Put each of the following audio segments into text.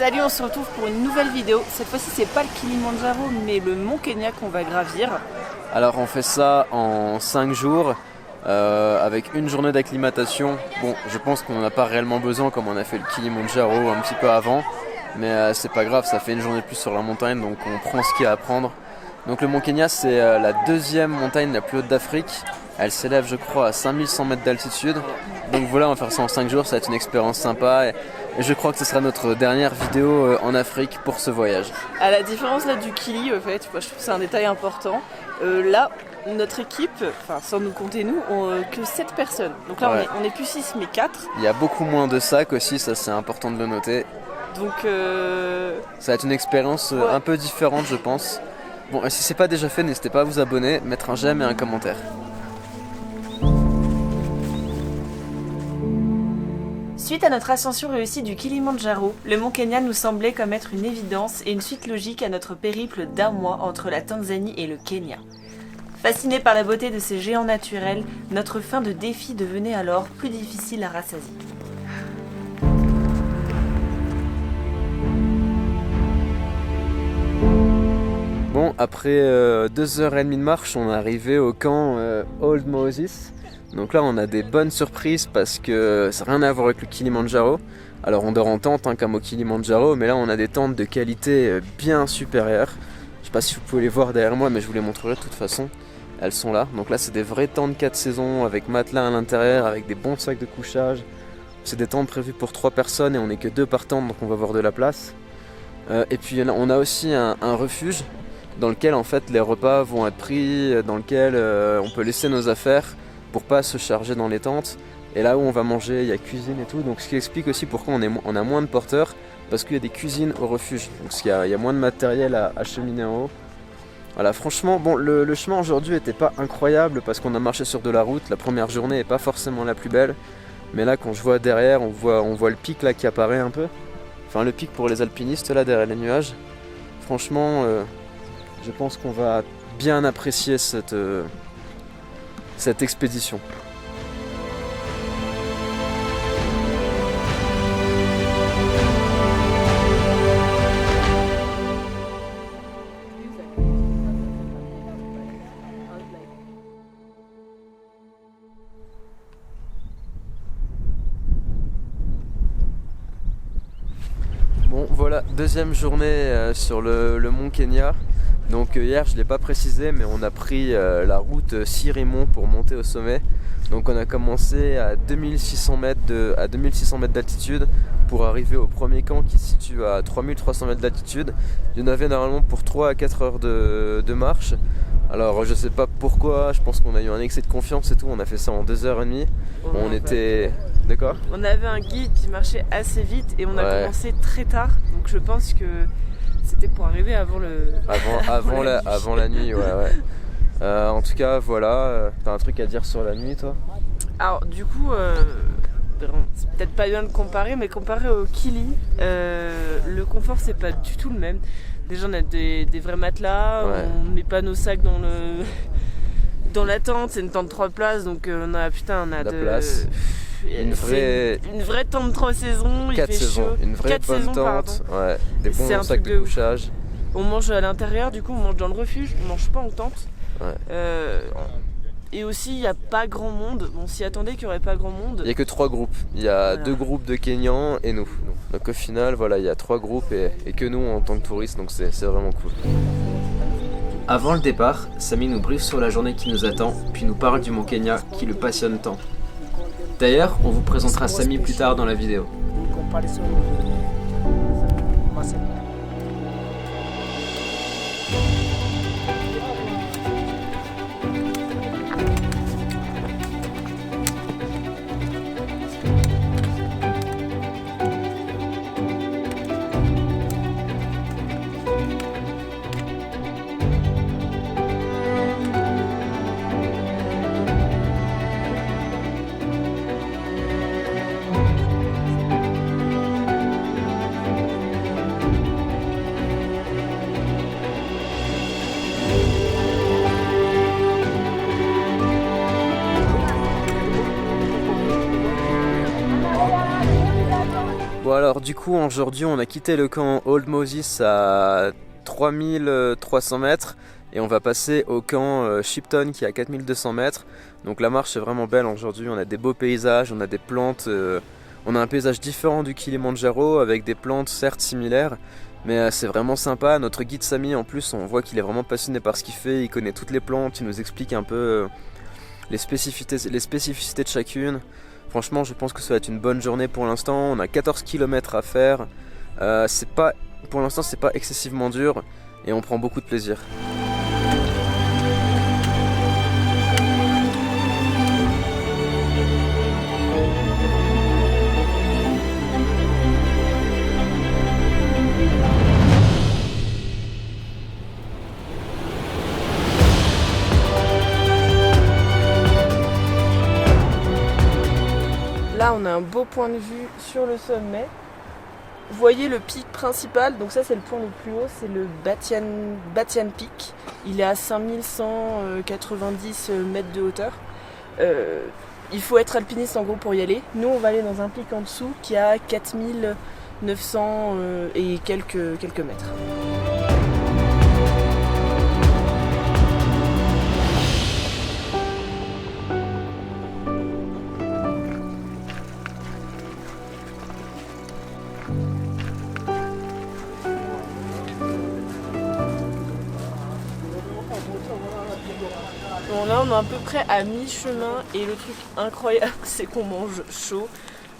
Salut, on se retrouve pour une nouvelle vidéo. Cette fois-ci, c'est pas le Kilimandjaro, mais le mont Kenya qu'on va gravir. Alors on fait ça en 5 jours avec une journée d'acclimatation. Bon, je pense qu'on n'en a pas réellement besoin comme on a fait le Kilimandjaro un petit peu avant. Mais c'est pas grave, ça fait une journée de plus sur la montagne, donc on prend ce qu'il y a à prendre. Donc le mont Kenya, c'est la deuxième montagne la plus haute d'Afrique. Elle s'élève, je crois, à 5100 mètres d'altitude. Donc voilà, on va faire ça en 5 jours, ça va être une expérience sympa. Et je crois que ce sera notre dernière vidéo en Afrique pour ce voyage. À la différence là du Kili, en fait, moi, je trouve que c'est un détail important. Là, notre équipe, enfin sans nous compter nous, que 7 personnes. Donc là, Ouais. on est plus 6 mais 4. Il y a beaucoup moins de sacs aussi, ça c'est important de le noter. Donc Ça va être une expérience un peu différente, je pense. Bon, et si c'est pas déjà fait, n'hésitez pas à vous abonner, mettre un j'aime et un commentaire. Suite à notre ascension réussie du Kilimandjaro, le mont Kenya nous semblait comme être une évidence et une suite logique à notre périple d'1 mois entre la Tanzanie et le Kenya. Fascinés par la beauté de ces géants naturels, notre fin de défi devenait alors plus difficile à rassasier. Bon, après 2h30 de marche, on est arrivé au camp Old Moses. Donc là, on a des bonnes surprises parce que ça n'a rien à voir avec le Kilimandjaro. Alors on dort en tente comme au Kilimandjaro, mais là on a des tentes de qualité bien supérieure. Je sais pas si vous pouvez les voir derrière moi, mais je vous les montrerai de toute façon. Elles sont là. Donc là, c'est des vraies tentes 4 saisons avec matelas à l'intérieur, avec des bons sacs de couchage. C'est des tentes prévues pour 3 personnes et on n'est que 2 par tente, donc on va avoir de la place. Et puis on a aussi un refuge dans lequel en fait les repas vont être pris, dans lequel on peut laisser nos affaires pour pas se charger dans les tentes. Et là où on va manger, il y a cuisine et tout. Donc ce qui explique aussi pourquoi on a moins de porteurs, parce qu'il y a des cuisines au refuge. Donc il y a moins de matériel à acheminer en haut. Voilà, franchement, bon, le chemin aujourd'hui était pas incroyable parce qu'on a marché sur de la route. La première journée est pas forcément la plus belle. Mais là, quand je vois derrière, on voit le pic là qui apparaît un peu. Enfin, le pic pour les alpinistes là derrière les nuages. Franchement, je pense qu'on va bien apprécier cette expédition. Bon voilà, deuxième journée sur le mont Kenya. Donc hier je ne l'ai pas précisé, mais on a pris la route Sirimont pour monter au sommet. Donc on a commencé à 2600 mètres d'altitude pour arriver au premier camp qui se situe à 3300 mètres d'altitude. Il y en avait normalement pour 3 à 4 heures de marche. Alors je sais pas pourquoi, je pense qu'on a eu un excès de confiance et tout, on a fait ça en 2h30. On était... D'accord ? On avait un guide qui marchait assez vite et on a commencé très tard. Donc je pense que c'était pour arriver avant la nuit, ouais. En tout cas, voilà. T'as un truc à dire sur la nuit, toi ? Alors, du coup, c'est peut-être pas bien de comparer, mais comparé au Kili, le confort c'est pas du tout le même. Déjà, on a des vrais matelas, on met pas nos sacs dans la tente, c'est une tente 3 places, donc on a la place. Une vraie tente 3 saisons, il fait chaud. Une vraie bonne tente, ouais, des bons sacs de couchage. On mange à l'intérieur, du coup on mange dans le refuge, on mange pas en tente. Ouais. Et aussi il n'y a pas grand monde, on s'y attendait qu'il n'y aurait pas grand monde. Il n'y a que 3 groupes, il y a 2 groupes de Kenyans et nous. Donc au final voilà, il y a 3 groupes et que nous en tant que touristes, donc c'est vraiment cool. Avant le départ, Samy nous briefe sur la journée qui nous attend, puis nous parle du mont Kenya qui le passionne tant. D'ailleurs, on vous présentera Samy plus tard dans la vidéo. du coup aujourd'hui on a quitté le camp Old Moses à 3300 mètres et on va passer au camp Shipton qui est à 4200 mètres. Donc la marche est vraiment belle aujourd'hui, on a des beaux paysages, on a des plantes, on a un paysage différent du Kilimandjaro avec des plantes certes similaires, mais c'est vraiment sympa. Notre guide Samy en plus, on voit qu'il est vraiment passionné par ce qu'il fait, il connaît toutes les plantes, il nous explique un peu les spécificités de chacune. Franchement je pense que ça va être une bonne journée pour l'instant, on a 14 km à faire, pour l'instant c'est pas excessivement dur et on prend beaucoup de plaisir. Là, on a un beau point de vue sur le sommet. Vous voyez le pic principal, donc ça c'est le point le plus haut, c'est le Batian Peak. Il est à 5190 mètres de hauteur. Il faut être alpiniste en gros pour y aller. Nous on va aller dans un pic en dessous qui a 4900 et quelques mètres. Bon là on est à peu près à mi-chemin et le truc incroyable c'est qu'on mange chaud.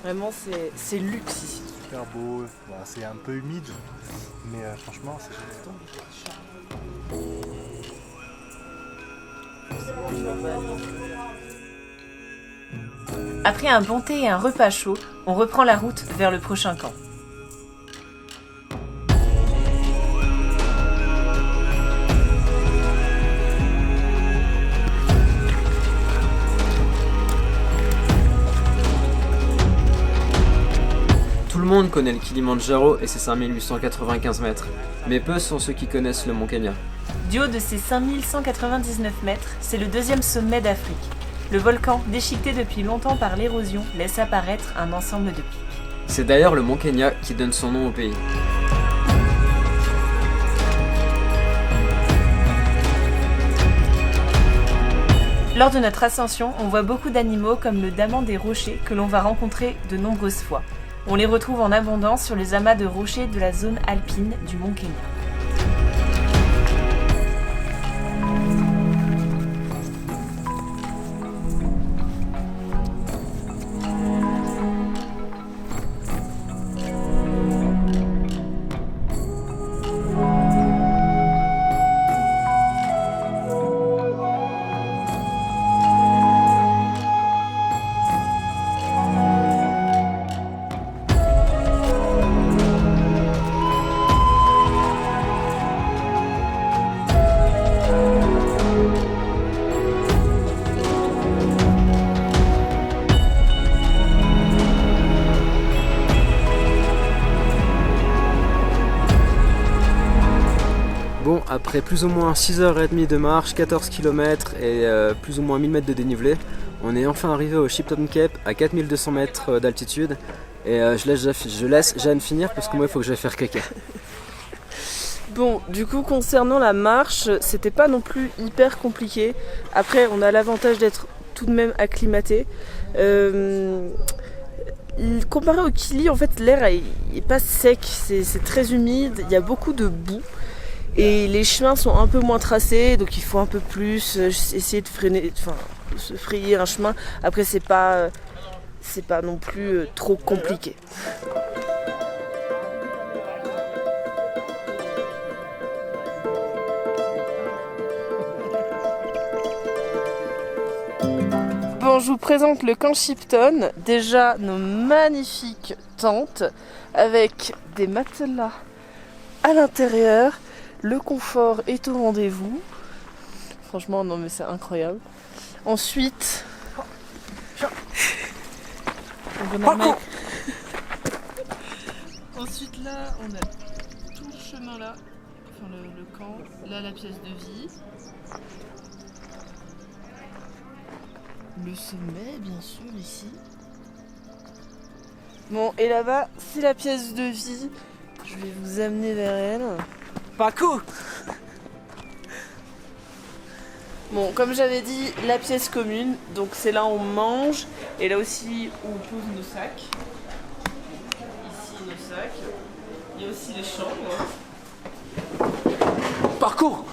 Vraiment c'est luxe ici. Super beau, bon, c'est un peu humide mais franchement c'est génial. Après un bon thé et un repas chaud, on reprend la route vers le prochain camp. Tout le monde connaît le Kilimandjaro et ses 5895 mètres, mais peu sont ceux qui connaissent le Mont Kenya. Du haut de ses 5199 mètres, c'est le deuxième sommet d'Afrique. Le volcan, déchiqueté depuis longtemps par l'érosion, laisse apparaître un ensemble de pics. C'est d'ailleurs le Mont Kenya qui donne son nom au pays. Lors de notre ascension, on voit beaucoup d'animaux comme le daman des rochers que l'on va rencontrer de nombreuses fois. On les retrouve en abondance sur les amas de rochers de la zone alpine du Mont Kenya. Bon, après plus ou moins 6h30 de marche, 14 km et plus ou moins 1000 mètres de dénivelé, on est enfin arrivé au Shipton Cape à 4200 mètres d'altitude et je laisse Jeanne finir parce que moi il faut que j'aille faire caca. Bon, du coup concernant la marche, c'était pas non plus hyper compliqué. Après on a l'avantage d'être tout de même acclimaté. Comparé au Kili, en fait l'air est pas sec, c'est très humide, il y a beaucoup de boue. Et les chemins sont un peu moins tracés, donc il faut un peu plus essayer de se frayer un chemin. Après c'est pas non plus trop compliqué. Bon, je vous présente le camp Shipton. Déjà nos magnifiques tentes avec des matelas à l'intérieur. Le confort est au rendez-vous. Franchement, non mais c'est incroyable. Ensuite, ensuite là, on a tout le chemin là, enfin le camp, là la pièce de vie. Le sommet, bien sûr, ici. Bon, et là-bas, c'est la pièce de vie. Je vais vous amener vers elle. Parcours. Bon, comme j'avais dit, la pièce commune, donc c'est là où on mange, et là aussi où on pose nos sacs. Ici, nos sacs. Il y a aussi les chambres. Parcours.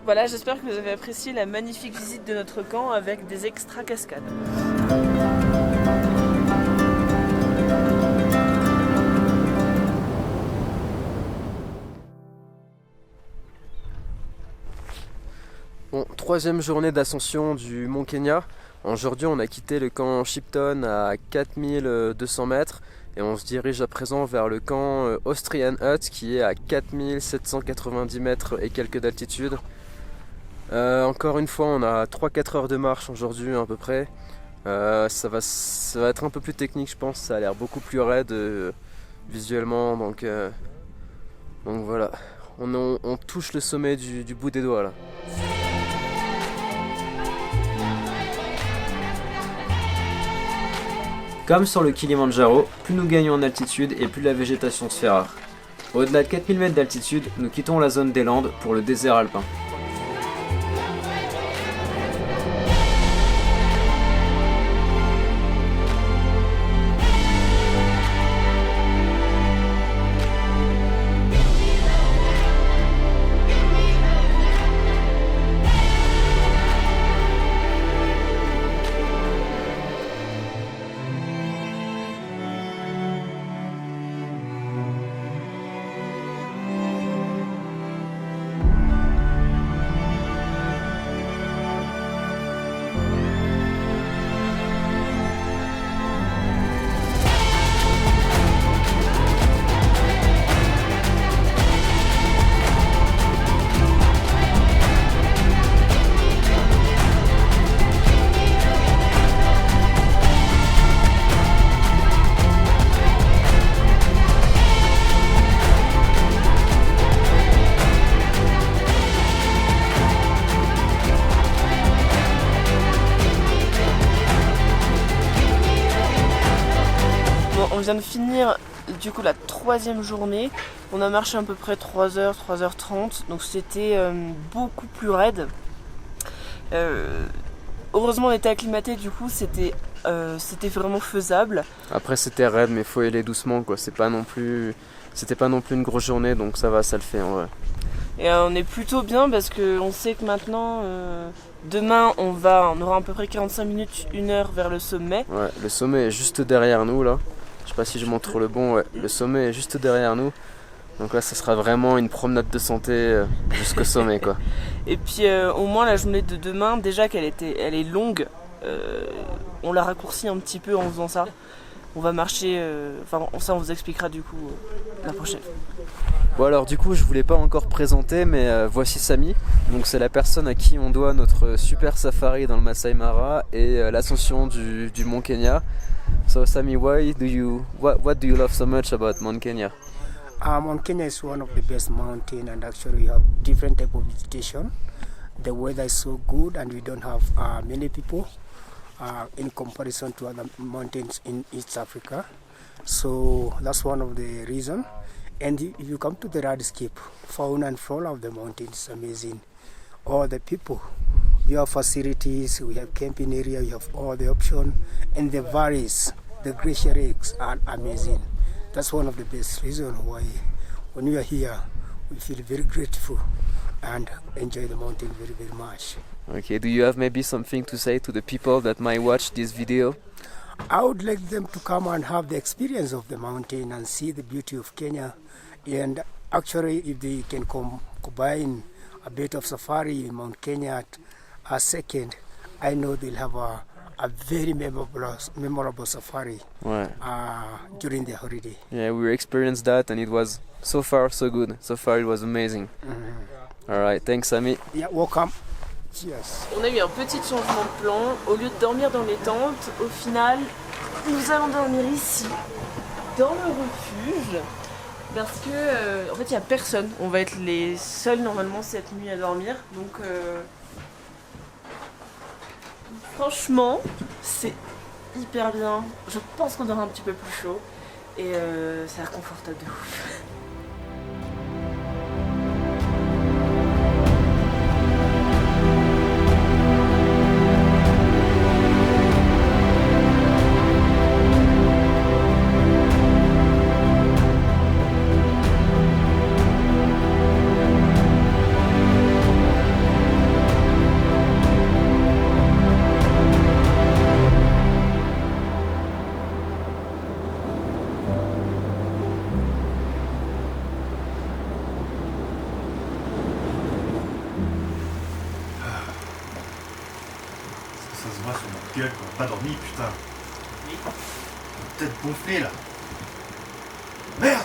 Voilà, j'espère que vous avez apprécié la magnifique visite de notre camp avec des extra cascades. Bon, troisième journée d'ascension du Mont Kenya. Aujourd'hui, on a quitté le camp Shipton à 4200 mètres et on se dirige à présent vers le camp Austrian Hut qui est à 4790 mètres et quelques d'altitude. Encore une fois, on a 3-4 heures de marche aujourd'hui à peu près. Ça va être un peu plus technique, je pense. Ça a l'air beaucoup plus raide visuellement. Donc voilà, on touche le sommet du bout des doigts là. Comme sur le Kilimandjaro, plus nous gagnons en altitude et plus la végétation se fait rare. Au-delà de 4000 mètres d'altitude, nous quittons la zone des Landes pour le désert alpin. On vient de finir du coup la troisième journée. On a marché à peu près 3h, 3h30, donc c'était beaucoup plus raide. Heureusement on était acclimaté, du coup c'était vraiment faisable. Après c'était raide mais faut y aller doucement quoi, c'était pas non plus une grosse journée donc ça va, ça le fait en vrai. Et on est plutôt bien parce qu'on sait que maintenant, demain on aura à peu près 45 minutes, 1 heure vers le sommet. Ouais, le sommet est juste derrière nous là. Je sais pas si je montre le bon, ouais. Le sommet est juste derrière nous. Donc là, ça sera vraiment une promenade de santé jusqu'au sommet, quoi. Et puis au moins la journée de demain, déjà elle est longue, on l'a raccourcie un petit peu en faisant ça. On va marcher, ça on vous expliquera du coup la prochaine. Bon alors du coup, je voulais pas encore présenter, mais voici Sami. Donc c'est la personne à qui on doit notre super safari dans le Masai Mara et l'ascension du Mont Kenya. So Sami, what do you love so much about Mount Kenya? Mount Kenya is one of the best mountain, and actually we have different type of vegetation. The weather is so good and we don't have many people in comparison to other mountains in East Africa. So that's one of the reason. And if you come to the landscape, fauna and flora of the mountains is amazing. All the people, we have facilities, we have camping area, we have all the option, and the valleys, the glacier lakes are amazing. That's one of the best reasons why when we are here, we feel very grateful and enjoy the mountain very, very much. Okay, do you have maybe something to say to the people that might watch this video? I would like them to come and have the experience of the mountain and see the beauty of Kenya. And actually, if they can combine a bit of safari in Mount Kenya a second, I know they'll have a very memorable safari during the holiday. Yeah, we experienced that and it was so far so good. So far it was amazing. Mm-hmm. All right, thanks Sami. Yeah, welcome. Cheers. On a eu un petit changement de plan. Au lieu de dormir dans les tentes, au final, nous allons dormir ici, dans le refuge. Parce que en fait il n'y a personne, on va être les seuls normalement cette nuit à dormir, donc franchement c'est hyper bien. Je pense qu'on aura un petit peu plus chaud. Et ça a l'air confortable de ouf. Ça se voit sur ma gueule qu'on n'a pas dormi, putain. Oui. Tête gonflée là. Merde.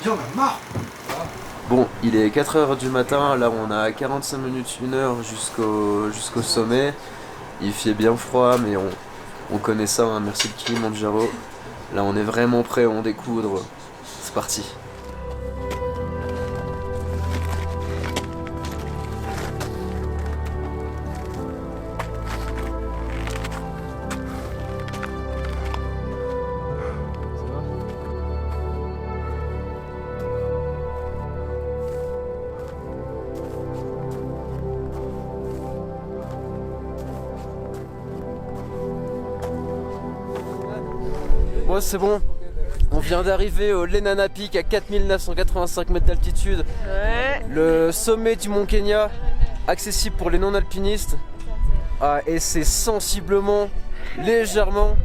Viens, on a marre. Bon, il est 4h du matin, là on a 45 minutes, 1 heure jusqu'au sommet. Il fait bien froid, mais on connaît ça, hein. Merci le Kilimanjaro. Là on est vraiment prêt à en découdre. C'est parti. Bon, c'est bon, on vient d'arriver au Lenana Peak à 4985 mètres d'altitude. Ouais. Le sommet du Mont Kenya, accessible pour les non-alpinistes. Ah, et c'est sensiblement, légèrement,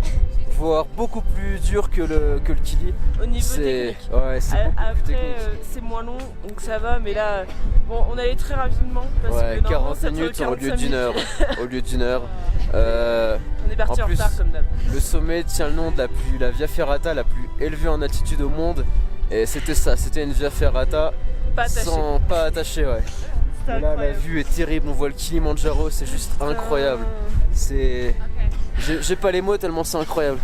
voire beaucoup plus dur que le Kili. Au niveau C'est technique. beaucoup plus Après, technique. c'est moins long, donc ça va, mais là, bon, on allait très rapidement. Parce Ouais, que normalement, 40 ça dure minutes au 45 lieu d'une heure. Au lieu d'une heure. On est parti En en plus, retard comme d'hab. Le sommet tient le nom de la Via Ferrata la plus élevée en altitude au monde. Et c'était ça, c'était une Via Ferrata Pas attaché. pas attachée, ouais. C'est Et là, la incroyable. vue est terrible, on voit le Kilimanjaro, c'est juste incroyable. C'est... J'ai pas les mots tellement c'est incroyable.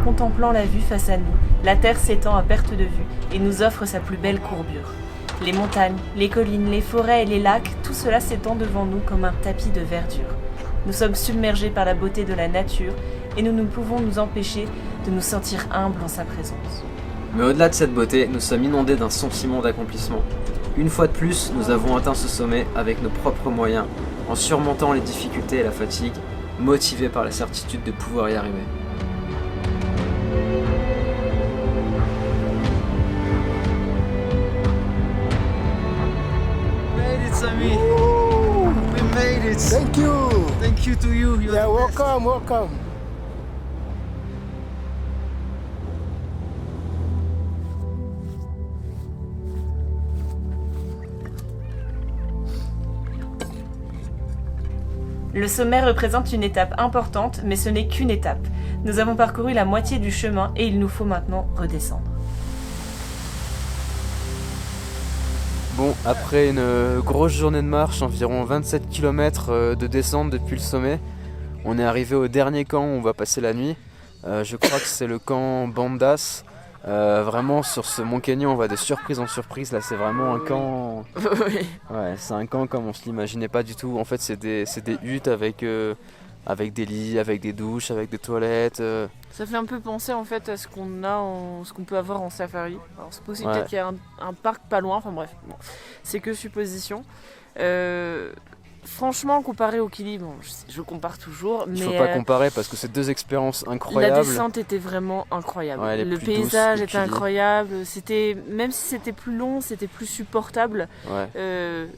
Contemplant la vue face à nous, la terre s'étend à perte de vue et nous offre sa plus belle courbure. Les montagnes, les collines, les forêts et les lacs, tout cela s'étend devant nous comme un tapis de verdure. Nous sommes submergés par la beauté de la nature et nous ne pouvons nous empêcher de nous sentir humbles en sa présence. Mais au-delà de cette beauté, nous sommes inondés d'un sentiment d'accomplissement. Une fois de plus, nous avons atteint ce sommet avec nos propres moyens, en surmontant les difficultés et la fatigue, motivés par la certitude de pouvoir y arriver. Sami, we made it. Thank you. Thank you to you. Yeah, welcome, welcome. Le sommet représente une étape importante, mais ce n'est qu'une étape. Nous avons parcouru la moitié du chemin et il nous faut maintenant redescendre. Bon, après une grosse journée de marche, environ 27 km de descente depuis le sommet, on est arrivé au dernier camp où on va passer la nuit. Je crois que c'est le camp Bandas. Vraiment sur ce Mont Kenya on va de surprise en surprise. Là c'est vraiment un camp. Ouais, c'est un camp comme on se l'imaginait pas du tout. En fait c'est des huttes avec des lits, avec des douches, avec des toilettes. Ça fait un peu penser en fait à ce qu'on peut avoir en safari. Alors c'est possible Ouais. peut-être qu'il y a un parc pas loin, enfin bref, bon, c'est que supposition. Franchement, comparé au Kili, bon, je compare toujours, mais Il faut pas comparer parce que c'est deux expériences la incroyables. descente était vraiment incroyable. Ouais, elle est le plus paysage douce, le était Kili. incroyable. C'était, même si c'était plus long, c'était plus supportable. Ouais.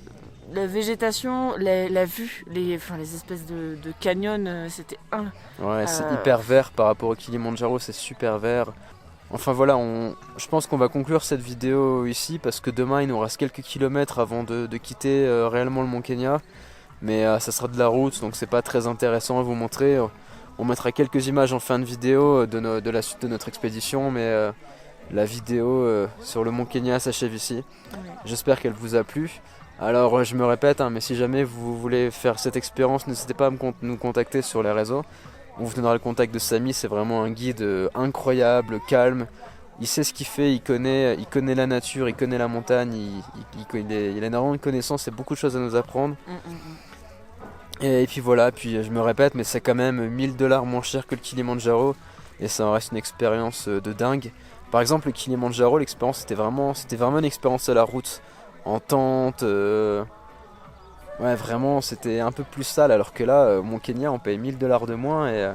La végétation, la vue, les espèces de canyons, c'était Ouais, c'est hyper vert par rapport au Kilimanjaro, c'est super vert. Enfin voilà, je pense qu'on va conclure cette vidéo ici parce que demain il nous reste quelques kilomètres avant de quitter réellement le Mont Kenya. Mais ça sera de la route donc c'est pas très intéressant à vous montrer. On mettra quelques images en fin de vidéo de la suite de notre expédition, mais la vidéo sur le Mont Kenya s'achève ici. Ouais. J'espère qu'elle vous a plu. Alors je me répète, mais si jamais vous voulez faire cette expérience, n'hésitez pas à nous contacter sur les réseaux. On vous donnera le contact de Sami, c'est vraiment un guide incroyable, calme. il sait ce qu'il fait, il connaît la nature, il connaît la montagne, il a énormément de connaissances et beaucoup de choses à nous apprendre. Et puis voilà, puis je me répète, mais c'est quand même $1000 moins cher que le Kilimandjaro et ça en reste une expérience de dingue. Par exemple, le Kilimandjaro, l'expérience c'était vraiment une expérience à la route, en tente. Ouais, vraiment, c'était un peu plus sale, alors que là, mon Kenya, on paye $1000 de moins et.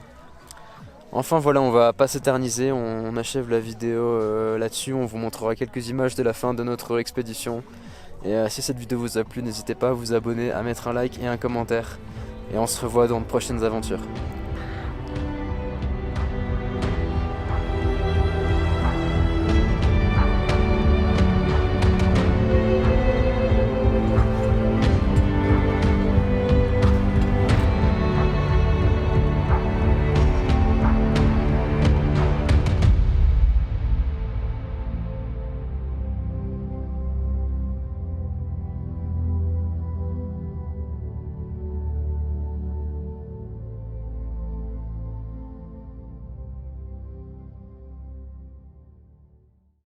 Enfin voilà, on va pas s'éterniser, on achève la vidéo là-dessus, on vous montrera quelques images de la fin de notre expédition. Et si cette vidéo vous a plu, n'hésitez pas à vous abonner, à mettre un like et un commentaire. Et on se revoit dans de prochaines aventures.